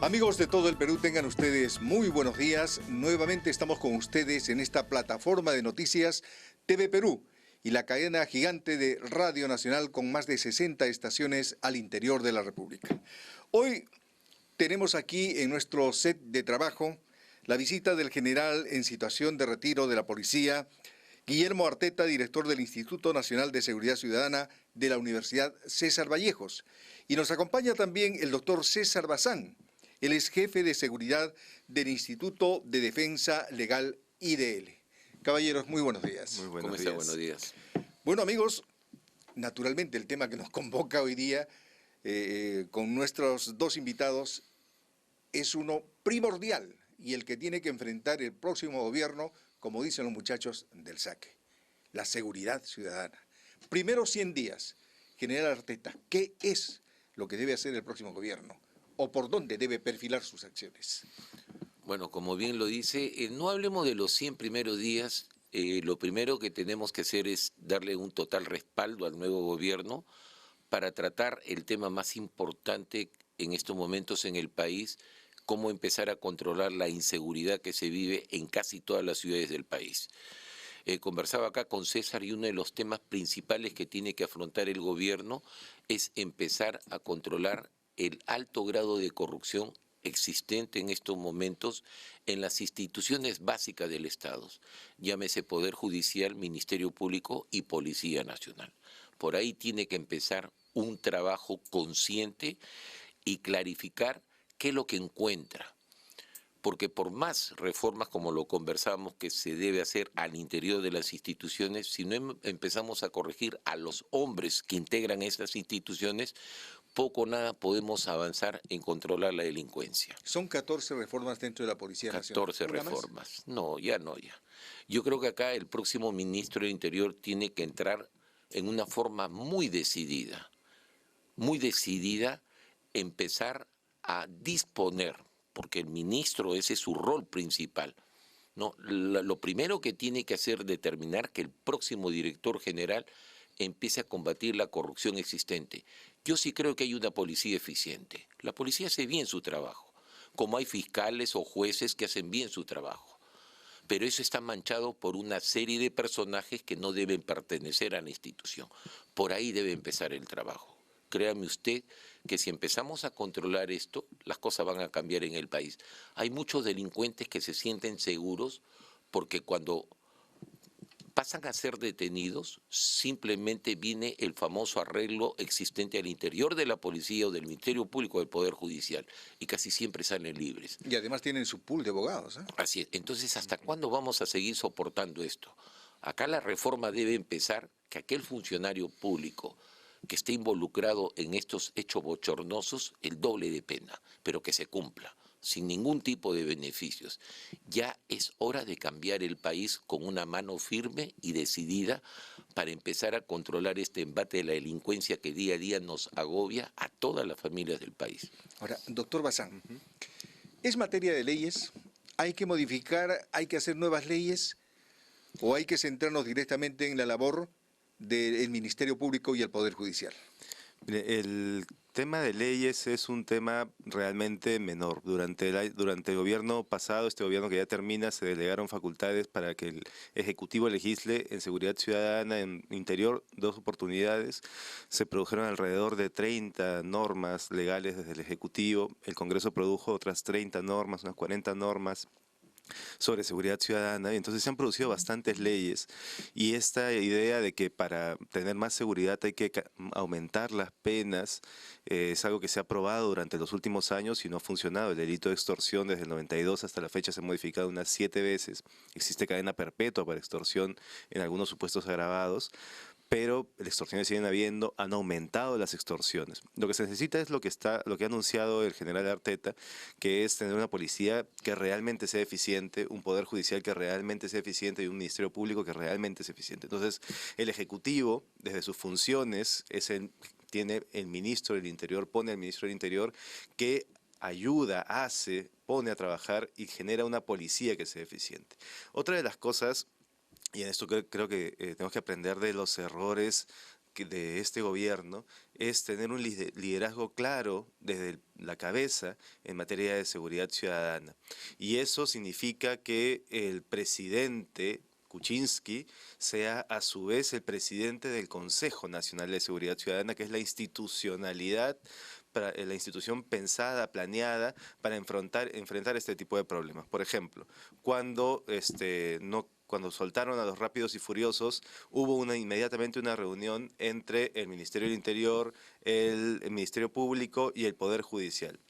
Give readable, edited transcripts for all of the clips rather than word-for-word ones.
Amigos de todo el Perú, tengan ustedes muy buenos días. Nuevamente estamos con ustedes en esta plataforma de noticias TV Perú y la cadena gigante de Radio Nacional con más de 60 estaciones al interior de la República. Hoy tenemos aquí en nuestro set de trabajo la visita del general en situación de retiro de la policía, Guillermo Arteta, director del Instituto Nacional de Seguridad Ciudadana de la Universidad César Vallejos. Y nos acompaña también el doctor César Bazán. Él es jefe de seguridad del Instituto de Defensa Legal IDL. Caballeros, muy buenos días. Muy buenos ¿Cómo días. está? Buenos días. Bueno, amigos, naturalmente el tema que nos convoca hoy día con nuestros dos invitados es uno primordial y el que tiene que enfrentar el próximo gobierno, como dicen los muchachos del saque, la seguridad ciudadana. Primero 100 días. General Arteta, ¿qué es lo que debe hacer el próximo gobierno? ¿O por dónde debe perfilar sus acciones? Bueno, como bien lo dice, no hablemos de los 100 primeros días. Lo primero que tenemos que hacer es darle un total respaldo al nuevo gobierno para tratar el tema más importante en estos momentos en el país, cómo empezar a controlar la inseguridad que se vive en casi todas las ciudades del país. Conversaba acá con César y uno de los temas principales que tiene que afrontar el gobierno es empezar a controlar el alto grado de corrupción existente en estos momentos en las instituciones básicas del Estado, llámese Poder Judicial, Ministerio Público y Policía Nacional. Por ahí tiene que empezar un trabajo consciente y clarificar qué es lo que encuentra. Porque por más reformas como lo conversamos que se debe hacer al interior de las instituciones, si no empezamos a corregir a los hombres que integran estas instituciones, poco o nada podemos avanzar en controlar la delincuencia. Son 14 reformas dentro de la Policía Nacional. 14 reformas. No, ya. Yo creo que acá el próximo ministro del Interior tiene que entrar en una forma muy decidida, empezar a disponer, porque el ministro, ese es su rol principal, ¿no? Lo primero que tiene que hacer es determinar que el próximo director general empiece a combatir la corrupción existente. Yo sí creo que hay una policía eficiente. La policía hace bien su trabajo, como hay fiscales o jueces que hacen bien su trabajo. Pero eso está manchado por una serie de personajes que no deben pertenecer a la institución. Por ahí debe empezar el trabajo. Créame usted que si empezamos a controlar esto, las cosas van a cambiar en el país. Hay muchos delincuentes que se sienten seguros porque cuando pasan a ser detenidos, simplemente viene el famoso arreglo existente al interior de la policía o del Ministerio Público del Poder Judicial y casi siempre salen libres. Y además tienen su pool de abogados, ¿eh? Así es. Entonces, ¿hasta cuándo vamos a seguir soportando esto? Acá la reforma debe empezar que aquel funcionario público que esté involucrado en estos hechos bochornosos, el doble de pena, pero que se cumpla, sin ningún tipo de beneficios. Ya es hora de cambiar el país con una mano firme y decidida para empezar a controlar este embate de la delincuencia que día a día nos agobia a todas las familias del país. Ahora, doctor Bazán, ¿es materia de leyes? ¿Hay que modificar, hay que hacer nuevas leyes? ¿O hay que centrarnos directamente en la labor del Ministerio Público y el Poder Judicial? El tema de leyes es un tema realmente menor. Durante el gobierno pasado, este gobierno que ya termina, se delegaron facultades para que el Ejecutivo legisle en seguridad ciudadana, en interior, 2 oportunidades. Se produjeron alrededor de 30 normas legales desde el Ejecutivo. El Congreso produjo otras 30 normas, unas 40 normas sobre seguridad ciudadana, y entonces se han producido bastantes leyes, y esta idea de que para tener más seguridad hay que aumentar las penas es algo que se ha probado durante los últimos años y no ha funcionado. El delito de extorsión desde el 92 hasta la fecha se ha modificado unas 7 veces, existe cadena perpetua para extorsión en algunos supuestos agravados, pero las extorsiones siguen habiendo, han aumentado las extorsiones. Lo que se necesita es lo que ha anunciado el general Arteta, que es tener una policía que realmente sea eficiente, un poder judicial que realmente sea eficiente y un ministerio público que realmente sea eficiente. Entonces, el Ejecutivo, desde sus funciones, tiene el ministro del Interior, pone al ministro del Interior que ayuda, pone a trabajar y genera una policía que sea eficiente. Otra de las cosas, y en esto creo que tenemos que aprender de los errores de este gobierno es tener un liderazgo claro desde la cabeza en materia de seguridad ciudadana. Y eso significa que el presidente Kuczynski sea a su vez el presidente del Consejo Nacional de Seguridad Ciudadana, que es la institucionalidad, la institución pensada, planeada para enfrentar este tipo de problemas. Por ejemplo, cuando soltaron a los Rápidos y Furiosos, hubo inmediatamente una reunión entre el Ministerio del Interior, el Ministerio Público y el Poder Judicial.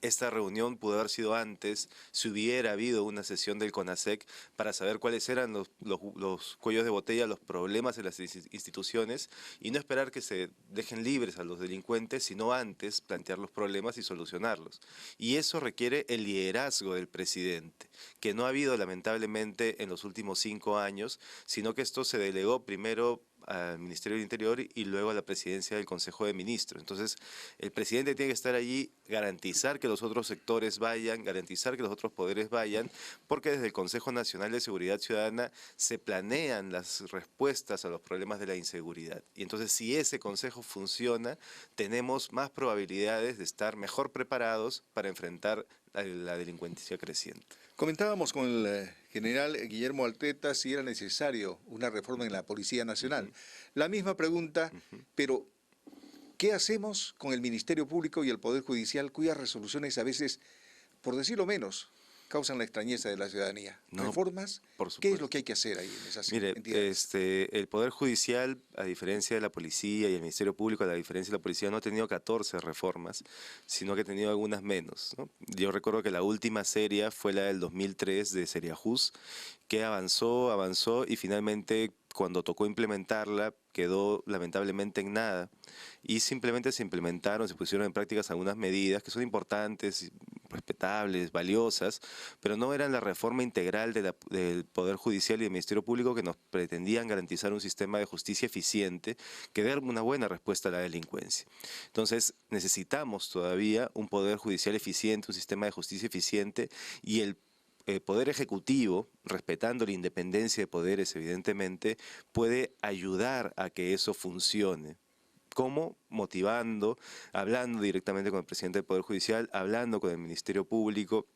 Esta reunión pudo haber sido antes, si hubiera habido una sesión del CONASEC para saber cuáles eran los cuellos de botella, los problemas en las instituciones, y no esperar que se dejen libres a los delincuentes, sino antes plantear los problemas y solucionarlos. Y eso requiere el liderazgo del presidente, que no ha habido lamentablemente en los últimos 5 años, sino que esto se delegó primero al Ministerio del Interior y luego a la presidencia del Consejo de Ministros. Entonces, el presidente tiene que estar allí, garantizar que los otros sectores vayan, garantizar que los otros poderes vayan, porque desde el Consejo Nacional de Seguridad Ciudadana se planean las respuestas a los problemas de la inseguridad. Y entonces, si ese consejo funciona, tenemos más probabilidades de estar mejor preparados para enfrentar la delincuencia creciente. Comentábamos con el general Guillermo Altreta si era necesario una reforma en la Policía Nacional. La misma pregunta, pero ¿qué hacemos con el Ministerio Público y el Poder Judicial, cuyas resoluciones a veces, por decirlo menos, causan la extrañeza de la ciudadanía? ¿Reformas? Por supuesto. ¿Qué es lo que hay que hacer ahí en esas entidades? El Poder Judicial, a diferencia de la Policía y el Ministerio Público, a diferencia de la Policía, no ha tenido 14 reformas, sino que ha tenido algunas menos, ¿no? Yo recuerdo que la última serie fue la del 2003 de Seriajus, que avanzó y finalmente cuando tocó implementarla quedó lamentablemente en nada y simplemente se pusieron en prácticas algunas medidas que son importantes, respetables, valiosas, pero no eran la reforma integral del Poder Judicial y del Ministerio Público que nos pretendían garantizar un sistema de justicia eficiente que dé una buena respuesta a la delincuencia. Entonces necesitamos todavía un Poder Judicial eficiente, un sistema de justicia eficiente y el Poder Ejecutivo, respetando la independencia de poderes evidentemente, puede ayudar a que eso funcione. ¿Cómo? Motivando, hablando directamente con el presidente del Poder Judicial, hablando con el Ministerio Público,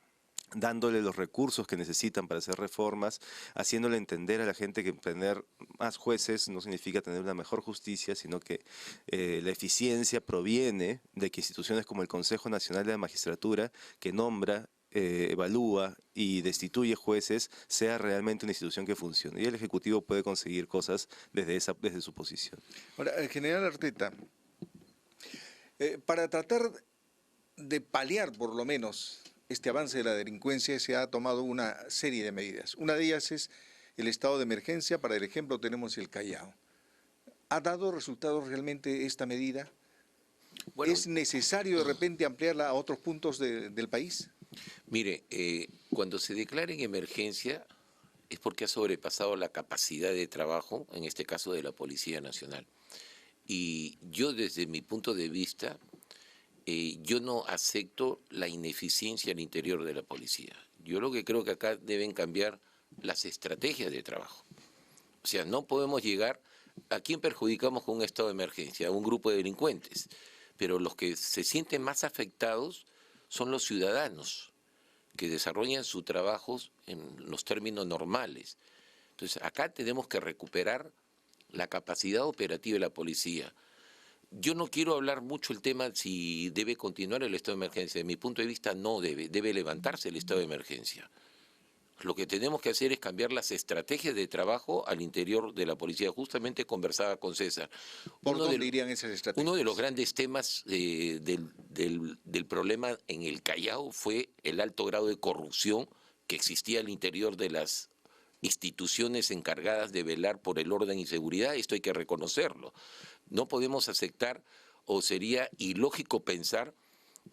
dándole los recursos que necesitan para hacer reformas, haciéndole entender a la gente que tener más jueces no significa tener una mejor justicia, sino que la eficiencia proviene de que instituciones como el Consejo Nacional de la Magistratura, que nombra, evalúa y destituye jueces, sea realmente una institución que funcione. Y el Ejecutivo puede conseguir cosas desde su posición. Ahora, general Arteta, para tratar de paliar por lo menos este avance de la delincuencia se ha tomado una serie de medidas. Una de ellas es el estado de emergencia. Para el ejemplo tenemos el Callao. ¿Ha dado resultados realmente esta medida? Bueno, ¿es necesario de repente ampliarla a otros puntos del país? Mire, cuando se declara en emergencia es porque ha sobrepasado la capacidad de trabajo, en este caso de la Policía Nacional. Y yo desde mi punto de vista, yo no acepto la ineficiencia al interior de la policía. Yo lo que creo que acá deben cambiar las estrategias de trabajo. O sea, no podemos llegar... ¿A quién perjudicamos con un estado de emergencia? A un grupo de delincuentes. Pero los que se sienten más afectados son los ciudadanos que desarrollan su trabajo en los términos normales. Entonces, acá tenemos que recuperar la capacidad operativa de la policía. Yo no quiero hablar mucho el tema si debe continuar el estado de emergencia. De mi punto de vista, no debe levantarse el estado de emergencia. Lo que tenemos que hacer es cambiar las estrategias de trabajo al interior de la policía. Justamente conversaba con César. ¿Por dónde irían esas estrategias? Uno de los grandes temas del problema en el Callao fue el alto grado de corrupción que existía al interior de las instituciones encargadas de velar por el orden y seguridad. Esto hay que reconocerlo. No podemos aceptar, o sería ilógico pensar,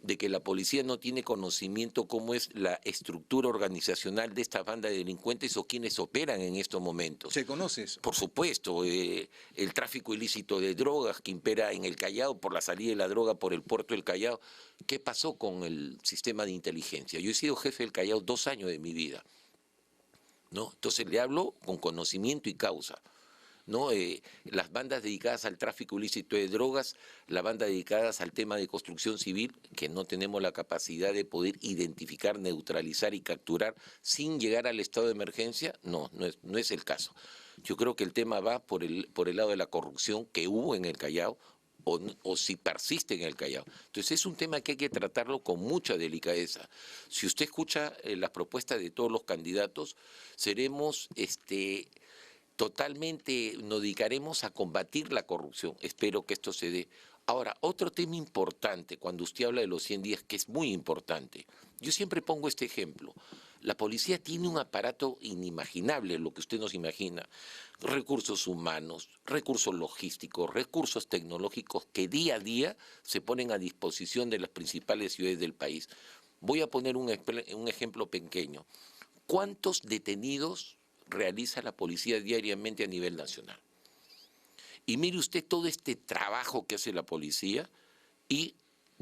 de que la policía no tiene conocimiento cómo es la estructura organizacional de esta banda de delincuentes o quienes operan en estos momentos. ¿Se conoce eso? Por supuesto, el tráfico ilícito de drogas que impera en el Callao por la salida de la droga por el puerto del Callao. ¿Qué pasó con el sistema de inteligencia? Yo he sido jefe del Callao 2 años de mi vida, ¿no? Entonces le hablo con conocimiento y causa. ¿no? Las bandas dedicadas al tráfico ilícito de drogas, las bandas dedicadas al tema de construcción civil, que no tenemos la capacidad de poder identificar, neutralizar y capturar sin llegar al estado de emergencia, no es el caso. Yo creo que el tema va por el lado de la corrupción que hubo en el Callao, o si persiste en el Callao. Entonces es un tema que hay que tratarlo con mucha delicadeza. Si usted escucha las propuestas de todos los candidatos, seremos totalmente, nos dedicaremos a combatir la corrupción. Espero que esto se dé. Ahora, otro tema importante, cuando usted habla de los 100 días, que es muy importante, yo siempre pongo este ejemplo. La policía tiene un aparato inimaginable, lo que usted nos imagina. Recursos humanos, recursos logísticos, recursos tecnológicos que día a día se ponen a disposición de las principales ciudades del país. Voy a poner un ejemplo pequeño. ¿Cuántos detenidos realiza la policía diariamente a nivel nacional? Y mire usted todo este trabajo que hace la policía, y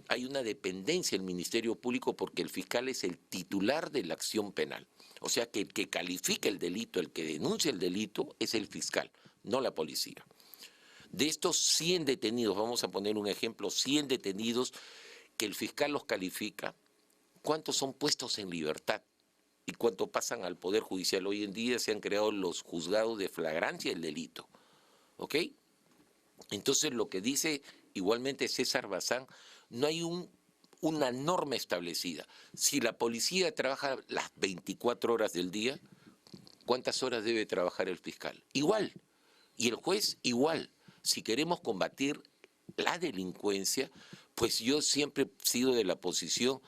hay una dependencia del Ministerio Público porque el fiscal es el titular de la acción penal. O sea que el que califica el delito, el que denuncia el delito, es el fiscal, no la policía. De estos 100 detenidos, vamos a poner un ejemplo, 100 detenidos que el fiscal los califica, ¿cuántos son puestos en libertad? ¿Y cuánto pasan al Poder Judicial? Hoy en día se han creado los juzgados de flagrancia del delito. ¿Ok? Entonces lo que dice igualmente César Bazán, no hay una norma establecida. Si la policía trabaja las 24 horas del día, ¿cuántas horas debe trabajar el fiscal? Igual. Y el juez igual. Si queremos combatir la delincuencia, pues yo siempre he sido de la posición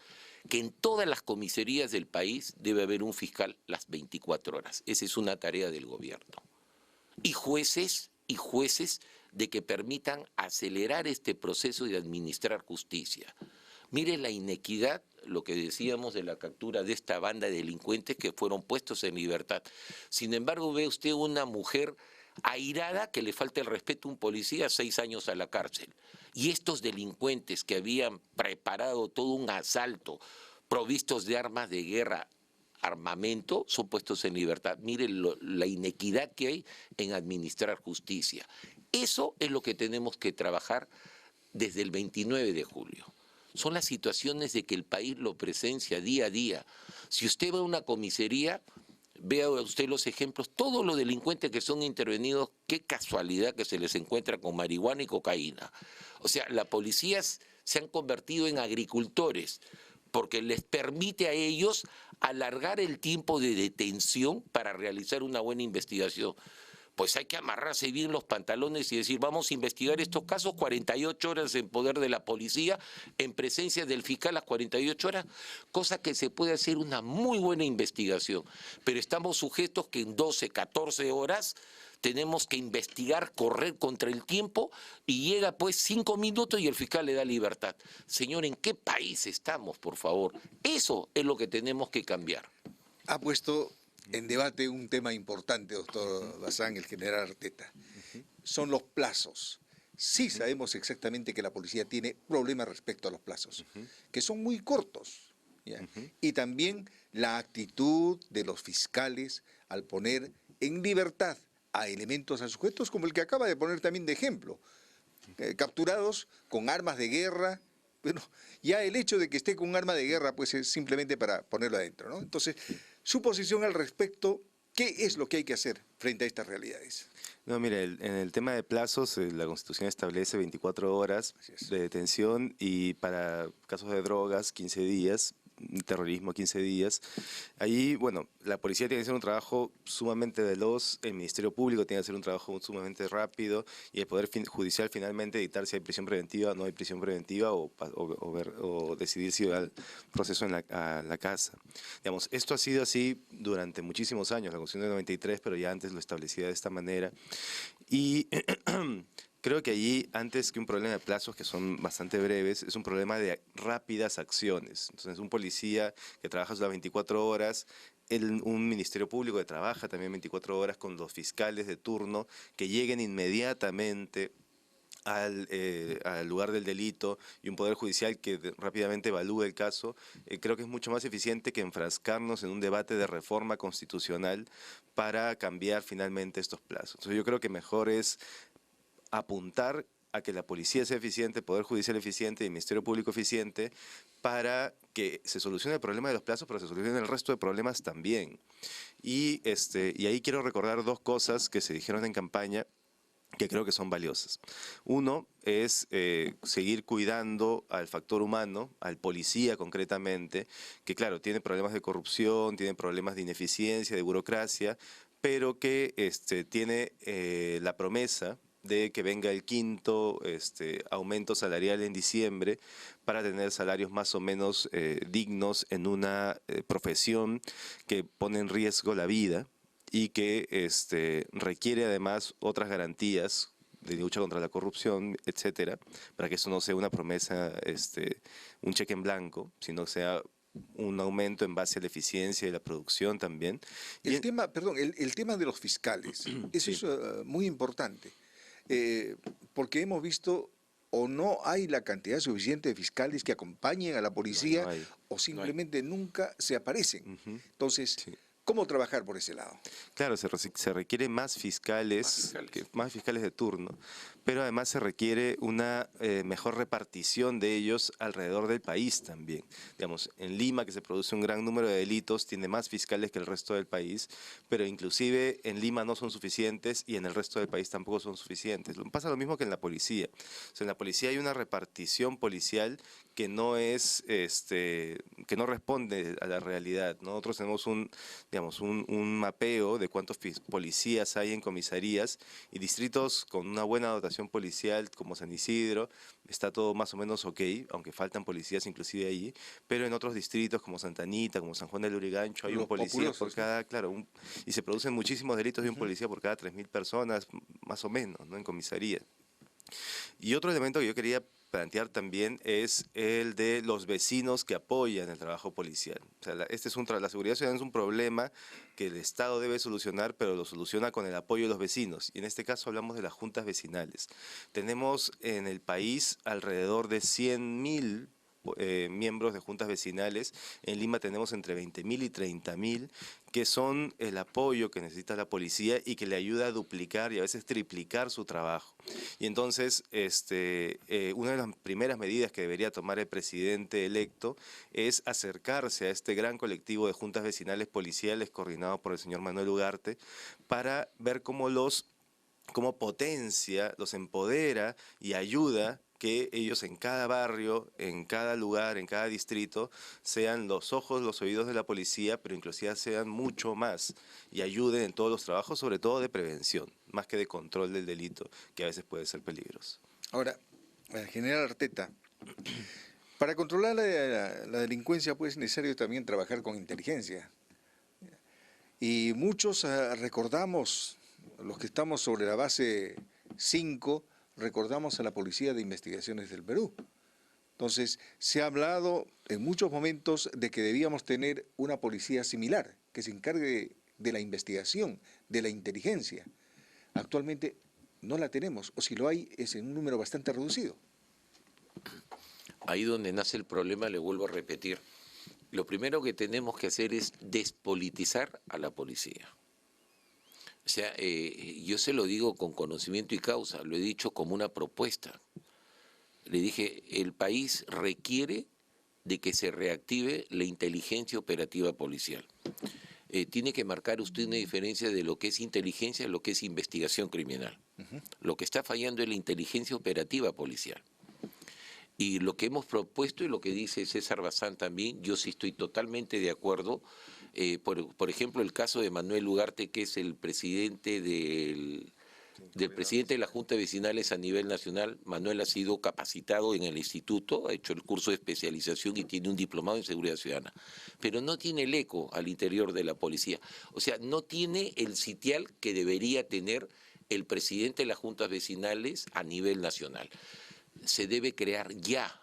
que en todas las comisarías del país debe haber un fiscal las 24 horas. Esa es una tarea del gobierno. Y jueces de que permitan acelerar este proceso de administrar justicia. Mire la inequidad, lo que decíamos de la captura de esta banda de delincuentes que fueron puestos en libertad. Sin embargo, ve usted una mujer airada que le falta el respeto a un policía, 6 años a la cárcel. Y estos delincuentes que habían preparado todo un asalto, provistos de armas de guerra, armamento, son puestos en libertad. Mire la inequidad que hay en administrar justicia. Eso es lo que tenemos que trabajar desde el 29 de julio. Son las situaciones de que el país lo presencia día a día. Si usted va a una comisaría, vea usted los ejemplos, todos los delincuentes que son intervenidos, qué casualidad que se les encuentra con marihuana y cocaína. O sea, las policías se han convertido en agricultores porque les permite a ellos alargar el tiempo de detención para realizar una buena investigación. Pues hay que amarrarse bien los pantalones y decir, vamos a investigar estos casos 48 horas en poder de la policía, en presencia del fiscal las 48 horas, cosa que se puede hacer una muy buena investigación. Pero estamos sujetos que en 12, 14 horas tenemos que investigar, correr contra el tiempo y llega pues 5 minutos y el fiscal le da libertad. Señor, ¿en qué país estamos, por favor? Eso es lo que tenemos que cambiar. Ha puesto en debate un tema importante, doctor Bazán, el general Arteta. Son los plazos. Sí sabemos exactamente que la policía tiene problemas respecto a los plazos, que son muy cortos, ¿ya? Y también la actitud de los fiscales al poner en libertad a elementos, a sujetos como el que acaba de poner también de ejemplo, capturados con armas de guerra. Bueno, ya el hecho de que esté con un arma de guerra pues es simplemente para ponerlo adentro, ¿no? Entonces, su posición al respecto, ¿qué es lo que hay que hacer frente a estas realidades? No, mire, en el tema de plazos, la Constitución establece 24 horas de detención y para casos de drogas, 15 días, terrorismo, 15 días. Ahí, bueno, la policía tiene que hacer un trabajo sumamente veloz, el Ministerio Público tiene que hacer un trabajo sumamente rápido y el Poder Judicial finalmente dictar si hay prisión preventiva o no hay prisión preventiva o decidir si va al proceso a la casa. Digamos, esto ha sido así durante muchísimos años, la Constitución del 93, pero ya antes lo establecía de esta manera. Y creo que allí, antes que un problema de plazos, que son bastante breves, es un problema de rápidas acciones. Entonces, un policía que trabaja las 24 horas, un ministerio público que trabaja también 24 horas con los fiscales de turno, que lleguen inmediatamente al lugar del delito y un poder judicial que rápidamente evalúe el caso, creo que es mucho más eficiente que enfrascarnos en un debate de reforma constitucional para cambiar finalmente estos plazos. Entonces yo creo que mejor es apuntar a que la policía sea eficiente, el Poder Judicial eficiente y el Ministerio Público eficiente para que se solucione el problema de los plazos, pero se solucione el resto de problemas también. Y ahí quiero recordar dos cosas que se dijeron en campaña que creo que son valiosas. Uno es seguir cuidando al factor humano, al policía concretamente, que claro, tiene problemas de corrupción, tiene problemas de ineficiencia, de burocracia, pero que tiene la promesa de que venga el quinto aumento salarial en diciembre para tener salarios más o menos dignos en una profesión que pone en riesgo la vida y que requiere además otras garantías de lucha contra la corrupción, etcétera, para que eso no sea una promesa, un cheque en blanco, sino sea un aumento en base a la eficiencia y la producción también. El tema, perdón, el tema de los fiscales, eso Sí. es muy importante, porque hemos visto o no hay la cantidad suficiente de fiscales que acompañen a la policía No hay. o simplemente nunca se aparecen. Ujú. Entonces, Sí. ¿cómo trabajar por ese lado? Claro, se requiere más fiscales, más fiscales de turno, pero además se requiere una mejor repartición de ellos alrededor del país también. Digamos, en Lima, que se produce un gran número de delitos, tiene más fiscales que el resto del país, pero inclusive en Lima no son suficientes y en el resto del país tampoco son suficientes. Pasa lo mismo que en la policía. O sea, en la policía hay una repartición policial que no es, que no responde a la realidad, ¿no? Nosotros tenemos un mapeo de cuántos policías hay en comisarías y distritos con una buena dotación policial como San Isidro, está todo más o menos ok, aunque faltan policías inclusive allí, pero en otros distritos como Santa Anita, como San Juan del Lurigancho, hay Los un policía por populosos, ¿no? cada, claro, y se producen muchísimos delitos de un policía por cada 3.000 personas, más o menos, ¿no? En comisaría. Y otro elemento que yo quería plantear también es el de los vecinos que apoyan el trabajo policial. O sea, la seguridad ciudadana es un problema que el Estado debe solucionar, pero lo soluciona con el apoyo de los vecinos. Y en este caso hablamos de las juntas vecinales. Tenemos en el país alrededor de 100.000 miembros de juntas vecinales. En Lima tenemos entre 20.000 y 30.000, que son el apoyo que necesita la policía y que le ayuda a duplicar y a veces triplicar su trabajo. Y entonces, una de las primeras medidas que debería tomar el presidente electo es acercarse a este gran colectivo de juntas vecinales policiales coordinado por el señor Manuel Ugarte para ver cómo potencia, los empodera y ayuda que ellos en cada barrio, en cada lugar, en cada distrito, sean los ojos, los oídos de la policía, pero inclusive sean mucho más y ayuden en todos los trabajos, sobre todo de prevención, más que de control del delito, que a veces puede ser peligroso. Ahora, general Arteta, para controlar la delincuencia pues es necesario también trabajar con inteligencia. Y muchos recordamos, los que estamos sobre la base 5, recordamos a la Policía de Investigaciones del Perú. Entonces, se ha hablado en muchos momentos de que debíamos tener una policía similar, que se encargue de la investigación, de la inteligencia. Actualmente no la tenemos, o si lo hay, es en un número bastante reducido. Ahí donde nace el problema, le vuelvo a repetir. Lo primero que tenemos que hacer es despolitizar a la policía. O sea, yo se lo digo con conocimiento y causa, lo he dicho como una propuesta. Le dije, el país requiere de que se reactive la inteligencia operativa policial. Tiene que marcar usted una diferencia de lo que es inteligencia y lo que es investigación criminal. Lo que está fallando es la inteligencia operativa policial. Y lo que hemos propuesto y lo que dice César Bazán también, yo sí estoy totalmente de acuerdo. Por ejemplo, el caso de Manuel Ugarte, que es el presidente del presidente de la Junta de Vecinales a nivel nacional. Manuel ha sido capacitado en el instituto, ha hecho el curso de especialización y tiene un diplomado en seguridad ciudadana. Pero no tiene el eco al interior de la policía. O sea, no tiene el sitial que debería tener el presidente de las juntas vecinales a nivel nacional. Se debe crear ya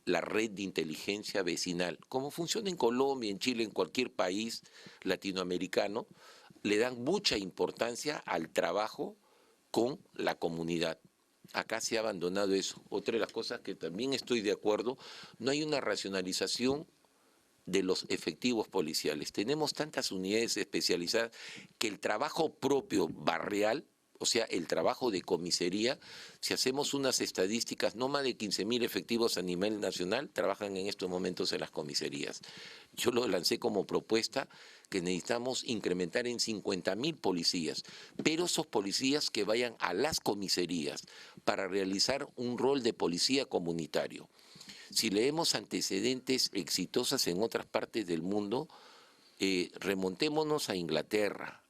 la red de inteligencia vecinal. Como funciona en Colombia, en Chile, en cualquier país latinoamericano, le dan mucha importancia al trabajo con la comunidad. Acá se ha abandonado eso. Otra de las cosas que también estoy de acuerdo, no hay una racionalización de los efectivos policiales. Tenemos tantas unidades especializadas que el trabajo propio barrial, o sea, el trabajo de comisaría, si hacemos unas estadísticas, no más de 15.000 efectivos a nivel nacional trabajan en estos momentos en las comisarías. Yo lo lancé como propuesta que necesitamos incrementar en 50.000 policías, pero esos policías que vayan a las comisarías para realizar un rol de policía comunitario. Si leemos antecedentes exitosas en otras partes del mundo, remontémonos a Inglaterra,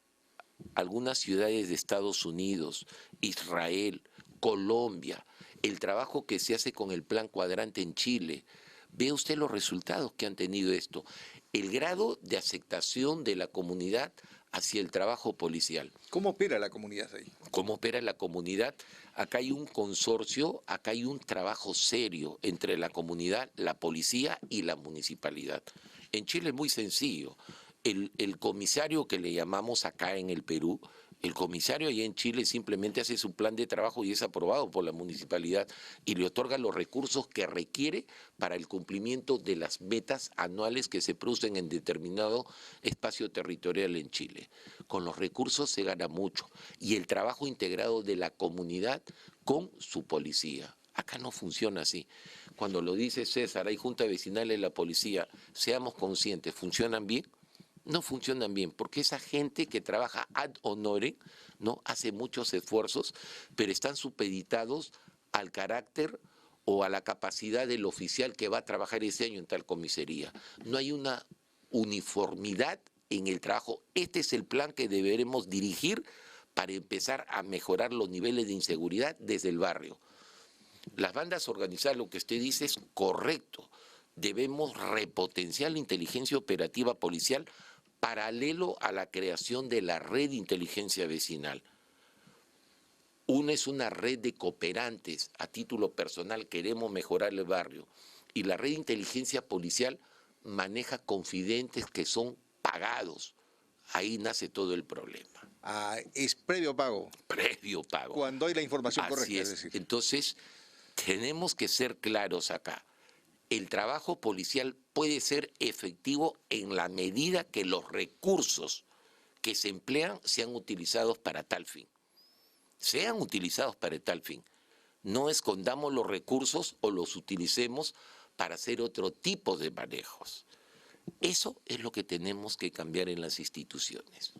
algunas ciudades de Estados Unidos, Israel, Colombia, el trabajo que se hace con el Plan Cuadrante en Chile. Ve usted los resultados que han tenido esto, el grado de aceptación de la comunidad hacia el trabajo policial. ¿Cómo opera la comunidad ahí? ¿Cómo opera la comunidad? Acá hay un consorcio, acá hay un trabajo serio entre la comunidad, la policía y la municipalidad. En Chile es muy sencillo. El comisario que le llamamos acá en el Perú, el comisario allá en Chile simplemente hace su plan de trabajo y es aprobado por la municipalidad y le otorga los recursos que requiere para el cumplimiento de las metas anuales que se producen en determinado espacio territorial en Chile. Con los recursos se gana mucho y el trabajo integrado de la comunidad con su policía. Acá no funciona así. Cuando lo dice César, hay junta vecinal en la policía, seamos conscientes, ¿funcionan bien? No funcionan bien, porque esa gente que trabaja ad honorem, ¿no? Hace muchos esfuerzos, pero están supeditados al carácter o a la capacidad del oficial que va a trabajar ese año en tal comisaría. No hay una uniformidad en el trabajo. Este es el plan que deberemos dirigir para empezar a mejorar los niveles de inseguridad desde el barrio. Las bandas organizadas, lo que usted dice es correcto. Debemos repotenciar la inteligencia operativa policial paralelo a la creación de la red de inteligencia vecinal. Una es una red de cooperantes, a título personal queremos mejorar el barrio, y la red de inteligencia policial maneja confidentes que son pagados. Ahí nace todo el problema. Ah, es previo pago. Previo pago. Cuando hay la información Así correcta, es. es decir. Entonces, tenemos que ser claros acá. El trabajo policial puede ser efectivo en la medida que los recursos que se emplean sean utilizados para tal fin. Sean utilizados para tal fin. No escondamos los recursos o los utilicemos para hacer otro tipo de manejos. Eso es lo que tenemos que cambiar en las instituciones.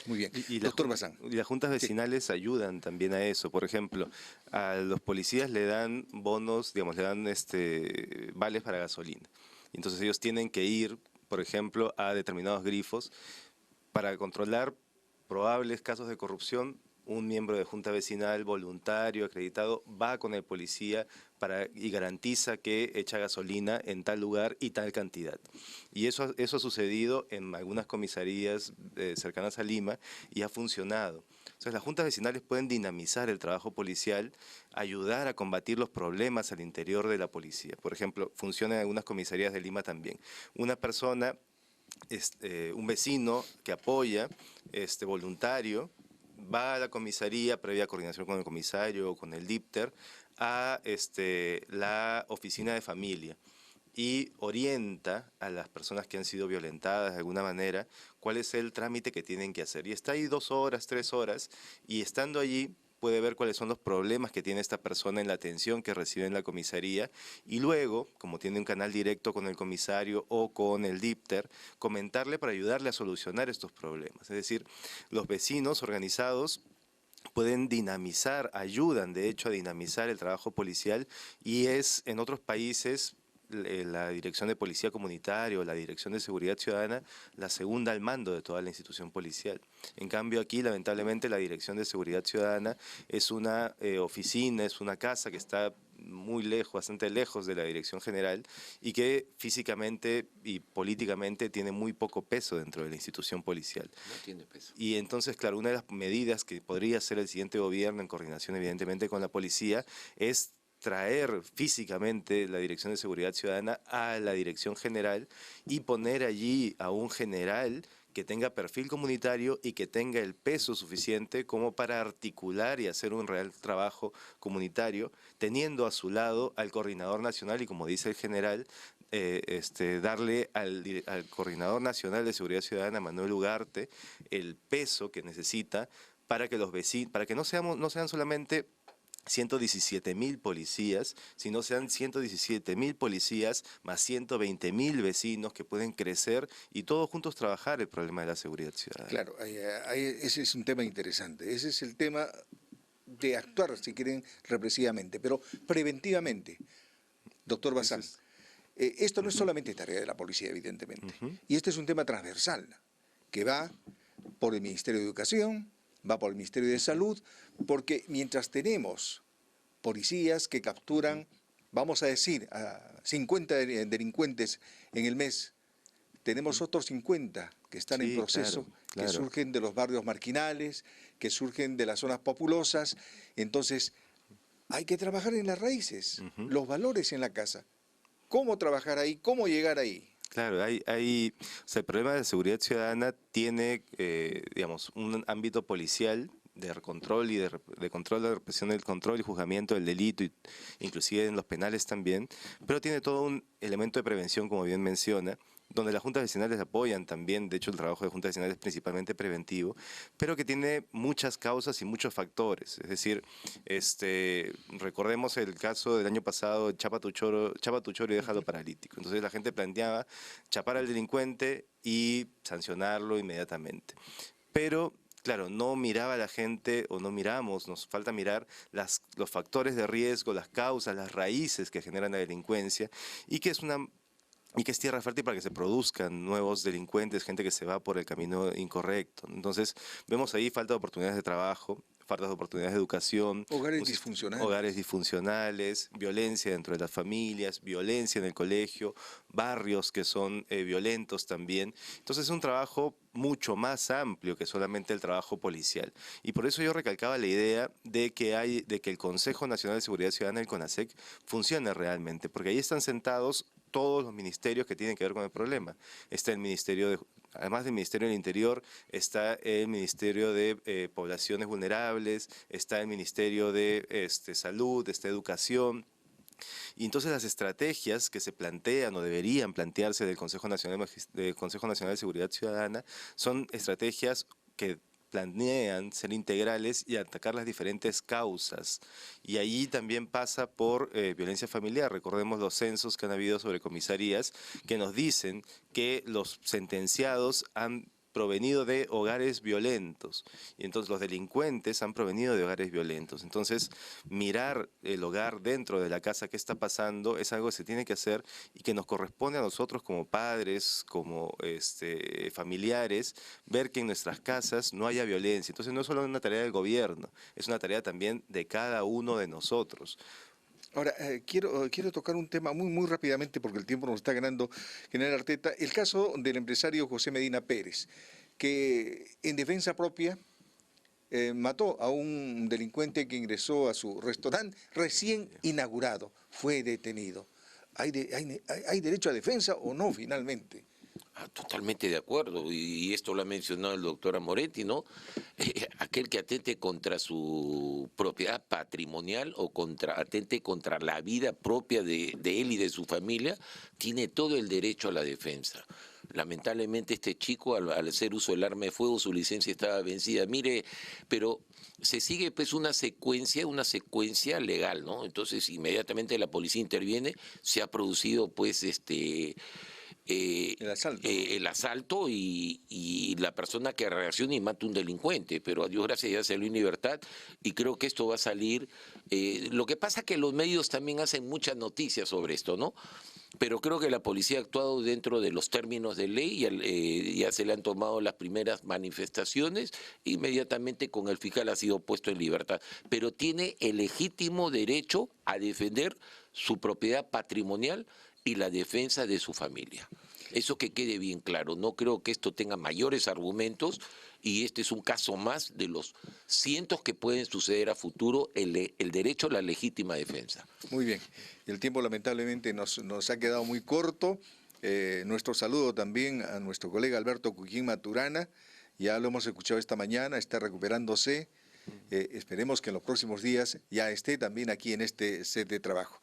Muy bien. Y Doctor Bazán. y las juntas vecinales ayudan también a eso. Por ejemplo, a los policías le dan bonos, digamos, le dan vales para gasolina. Entonces ellos tienen que ir, por ejemplo, a determinados grifos para controlar probables casos de corrupción. Un miembro de junta vecinal voluntario, acreditado, va con el policía y garantiza que echa gasolina en tal lugar y tal cantidad. Y eso ha sucedido en algunas comisarías cercanas a Lima y ha funcionado. Entonces las juntas vecinales pueden dinamizar el trabajo policial, ayudar a combatir los problemas al interior de la policía. Por ejemplo, funciona en algunas comisarías de Lima también. Una persona, un vecino que apoya, voluntario, va a la comisaría, previa coordinación con el comisario o con el dípter, a la oficina de familia y orienta a las personas que han sido violentadas de alguna manera cuál es el trámite que tienen que hacer. Y está ahí 2 horas, 3 horas, y estando allí puede ver cuáles son los problemas que tiene esta persona en la atención que recibe en la comisaría y luego, como tiene un canal directo con el comisario o con el dípter, comentarle para ayudarle a solucionar estos problemas. Es decir, los vecinos organizados pueden dinamizar, ayudan de hecho a dinamizar el trabajo policial y es en otros países la Dirección de Policía Comunitaria o la Dirección de Seguridad Ciudadana la segunda al mando de toda la institución policial. En cambio aquí lamentablemente la Dirección de Seguridad Ciudadana es una oficina, es una casa que está muy lejos, bastante lejos de la dirección general y que físicamente y políticamente tiene muy poco peso dentro de la institución policial. No tiene peso. Y entonces, claro, una de las medidas que podría hacer el siguiente gobierno en coordinación evidentemente con la policía es traer físicamente la Dirección de Seguridad Ciudadana a la Dirección General y poner allí a un general que tenga perfil comunitario y que tenga el peso suficiente como para articular y hacer un real trabajo comunitario, teniendo a su lado al coordinador nacional y, como dice el general, darle al coordinador nacional de seguridad ciudadana, Manuel Ugarte, el peso que necesita para que los vecinos, para que no sean solamente 117.000 policías, sino sean 117.000 policías más 120.000 vecinos que pueden crecer y todos juntos trabajar el problema de la seguridad ciudadana. Claro, ese es un tema interesante. Ese es el tema de actuar, si quieren, represivamente, pero preventivamente. Doctor Bazán, esto no es solamente tarea de la policía, evidentemente. Y este es un tema transversal, que va por el Ministerio de Educación, va por el Ministerio de Salud, porque mientras tenemos policías que capturan, vamos a decir, a 50 delincuentes en el mes, tenemos otros 50 que están en proceso, que surgen de los barrios marginales, que surgen de las zonas populosas. Entonces, hay que trabajar en las raíces, los valores en la casa. ¿Cómo trabajar ahí? ¿Cómo llegar ahí? Claro, o sea, el problema de seguridad ciudadana tiene, digamos, un ámbito policial de control y de control de represión del control y juzgamiento del delito, inclusive en los penales también, pero tiene todo un elemento de prevención, como bien menciona, donde las juntas vecinales apoyan también. De hecho, el trabajo de juntas vecinales es principalmente preventivo, pero que tiene muchas causas y muchos factores. Es decir, recordemos el caso del año pasado, chapa tu choro y déjalo paralítico. Entonces la gente planteaba chapar al delincuente y sancionarlo inmediatamente. Pero claro, no miraba la gente, o no miramos, nos falta mirar los factores de riesgo, las causas, las raíces que generan la delincuencia, y que es tierra fértil para que se produzcan nuevos delincuentes, gente que se va por el camino incorrecto. Entonces, vemos ahí falta de oportunidades de trabajo, falta de oportunidades de educación. Hogares disfuncionales, violencia dentro de las familias, violencia en el colegio, barrios que son violentos también. Entonces, es un trabajo mucho más amplio que solamente el trabajo policial. Y por eso yo recalcaba la idea de que el Consejo Nacional de Seguridad Ciudadana, el CONASEC, funcione realmente, porque ahí están sentados todos los ministerios que tienen que ver con el problema. Está el Ministerio además del Ministerio del Interior, está el Ministerio de Poblaciones Vulnerables, está el Ministerio de Salud, está Educación. Y entonces las estrategias que se plantean o deberían plantearse del Consejo Nacional de Seguridad Ciudadana son estrategias que planean ser integrales y atacar las diferentes causas. Y allí también pasa por violencia familiar. Recordemos los censos que han habido sobre comisarías que nos dicen que los sentenciados han provenido de hogares violentos, y entonces los delincuentes han provenido de hogares violentos. Entonces, mirar el hogar dentro de la casa, qué está pasando, es algo que se tiene que hacer y que nos corresponde a nosotros como padres, como familiares, ver que en nuestras casas no haya violencia. Entonces, no es solo una tarea del gobierno, es una tarea también de cada uno de nosotros. Ahora, quiero tocar un tema muy rápidamente porque el tiempo nos está ganando, general Arteta. El caso del empresario José Medina Pérez, que en defensa propia mató a un delincuente que ingresó a su restaurante recién inaugurado. Fue detenido. ¿Hay derecho a defensa o no finalmente? Totalmente de acuerdo, y esto lo ha mencionado el doctor Amoretti, ¿no? Aquel que atente contra su propiedad patrimonial o atente contra la vida propia de él y de su familia, tiene todo el derecho a la defensa. Lamentablemente este chico, al hacer uso del arma de fuego, su licencia estaba vencida. Mire, pero se sigue pues una secuencia legal, ¿no? Entonces inmediatamente la policía interviene, se ha producido pues el asalto y la persona que reacciona y mata un delincuente, pero a Dios gracias ya salió en libertad y creo que esto va a salir. Lo que pasa es que los medios también hacen muchas noticias sobre esto, ¿no? Pero creo que la policía ha actuado dentro de los términos de ley y ya se le han tomado las primeras manifestaciones, inmediatamente con el fiscal ha sido puesto en libertad, pero tiene el legítimo derecho a defender su propiedad patrimonial y la defensa de su familia. Eso que quede bien claro. No creo que esto tenga mayores argumentos y este es un caso más de los cientos que pueden suceder a futuro, el derecho a la legítima defensa. Muy bien. El tiempo lamentablemente nos ha quedado muy corto. Nuestro saludo también a nuestro colega Alberto Cuquín Maturana, ya lo hemos escuchado esta mañana, está recuperándose. Esperemos que en los próximos días ya esté también aquí en este set de trabajo.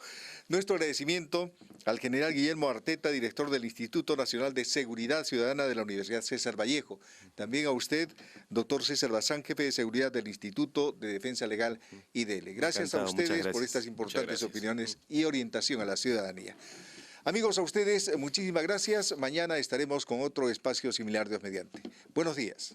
Nuestro agradecimiento al general Guillermo Arteta, director del Instituto Nacional de Seguridad Ciudadana de la Universidad César Vallejo. También a usted, doctor César Bazán, jefe de seguridad del Instituto de Defensa Legal IDL. Gracias a ustedes por estas importantes opiniones y orientación a la ciudadanía. Amigos, a ustedes muchísimas gracias. Mañana estaremos con otro espacio similar, Dios mediante. Buenos días.